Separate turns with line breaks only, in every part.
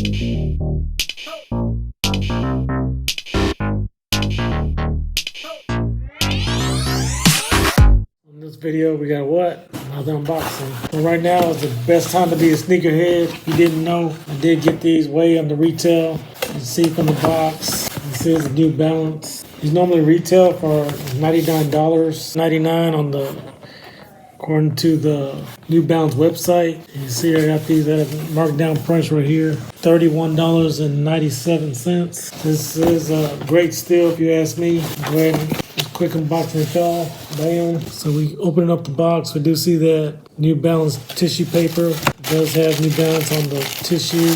In this video, we got what? Another unboxing. But right now is the best time to be a sneakerhead. If you didn't know, I did get these way under retail. You can see from the box, this is a New Balance. These normally retail for $99, $99 on the, according to the New Balance website. You see I got these at a marked down price right here, $31.97. This is a great steal if you ask me. Go ahead and just quick unboxing it all. Bam. So we open up the box. We do see that New Balance tissue paper. It does have New Balance on the tissue.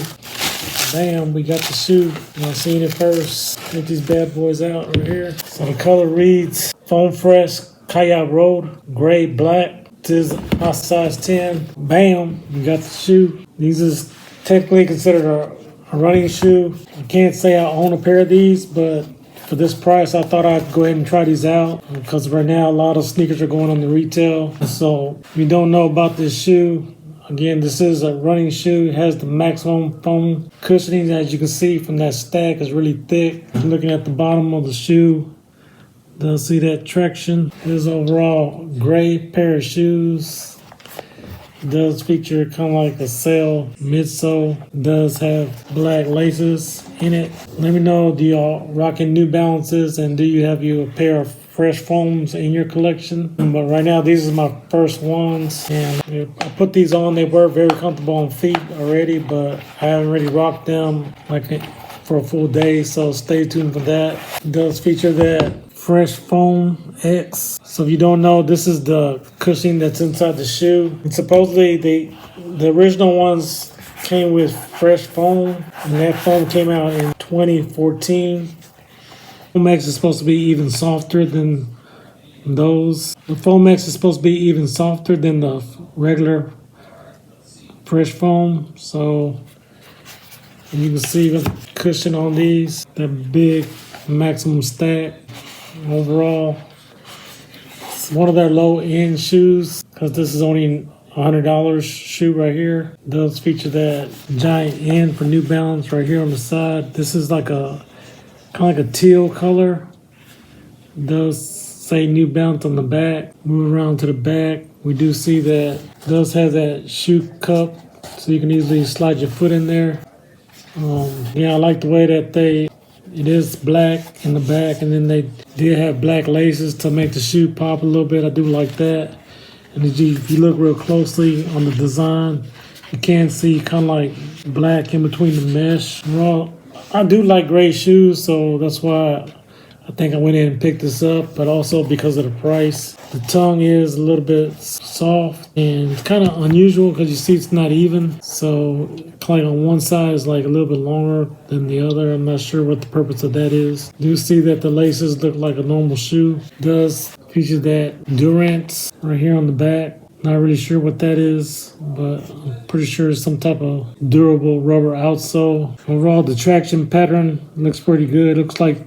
Bam, we got the shoe. Y'all seen it first. Get these bad boys out right here. So the color reads Foam Fresh Kaiha Road, gray, black. This is my size 10. Bam, we got the shoe. These is technically considered a running shoe. I can't say I own a pair of these, but for this price, I thought I'd go ahead and try these out because right now a lot of sneakers are going on the retail. So if you don't know about this shoe, again, this is a running shoe. It has the maximum foam cushioning. As you can see from that stack, it's really thick. Looking at the bottom of the shoe, does see that traction. This is overall gray pair of shoes. It does feature kind of like a sail midsole. It does have black laces in it. Let me know, do y'all rocking New Balances and do you have you a pair of fresh foams in your collection? But right now, these are my first ones, and I put these on. They were very comfortable on feet already, but I haven't really rocked them like for a full day, so stay tuned for that. It does feature that Fresh Foam X. So if you don't know, this is the cushioning that's inside the shoe. And supposedly the original ones came with fresh foam, and that foam came out in 2014. Foam X is supposed to be even softer than those. The Foam X is supposed to be even softer than the regular fresh foam. So and you can see the cushion on these, that big maximum stack. Overall, it's one of their low-end shoes because this is only $100 shoe right here. It does feature that giant N for New Balance right here on the side. This is like a kind of like a teal color. It does say New Balance on the back. Move around to the back. We do see that it does have that shoe cup, so you can easily slide your foot in there. Yeah, I like the way that it is black in the back, and then they did have black laces to make the shoe pop a little bit. I do like that. And if you look real closely on the design, you can see kind of like black in between the mesh. Well, I do like gray shoes, so that's why I think I went in and picked this up, but also because of the price. The tongue is a little bit soft, and it's kind of unusual because you see it's not even. So like on one side is like a little bit longer than the other. I'm not sure what the purpose of that is. Do see that the laces look like a normal shoe. Does feature that Durance right here on the back. Not really sure what that is, but I'm pretty sure it's some type of durable rubber outsole. Overall, the traction pattern looks pretty good. Looks like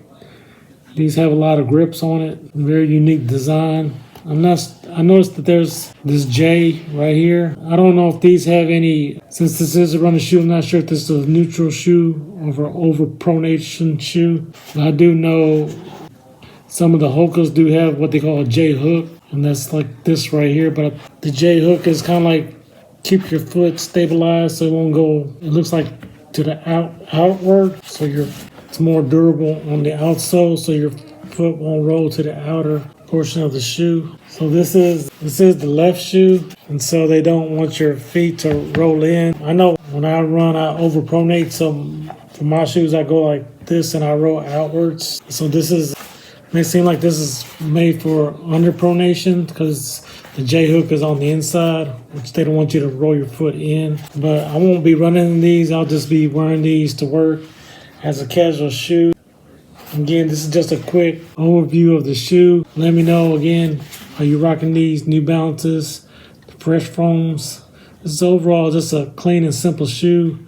these have a lot of grips on it. Very unique design. I noticed that there's this J right here. I don't know if these have any, since this is a running shoe, I'm not sure if this is a neutral shoe or overpronation shoe. But I do know some of the Hokas do have what they call a J hook, and that's like this right here. But the J hook is kind of like keep your foot stabilized so it won't go, it looks like to the outward, so it's more durable on the outsole, so your foot won't roll to the outer portion of the shoe. So this is the left shoe, and so they don't want your feet to roll in. I know when I run, I overpronate, so for my shoes, I go like this and I roll outwards. So may seem like this is made for underpronation because the J hook is on the inside, which they don't want you to roll your foot in. But I won't be running in these. I'll just be wearing these to work as a casual shoe. Again, this is just a quick overview of the shoe. Let me know again, are you rocking these New Balances, the fresh foams? This is overall just a clean and simple shoe.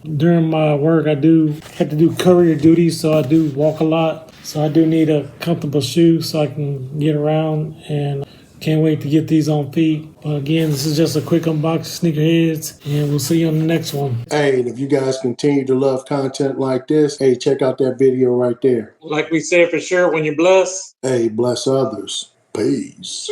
During my work, I do have to do courier duty, so I do walk a lot. So I do need a comfortable shoe so I can get around and Can't wait to get these on feet. But again, this is just a quick unboxing of sneakerheads, and we'll see you on the next one.
Hey, and if you guys continue to love content like this, hey, check out that video right there.
Like we said for sure, when you're blessed,
Hey, bless others. Peace.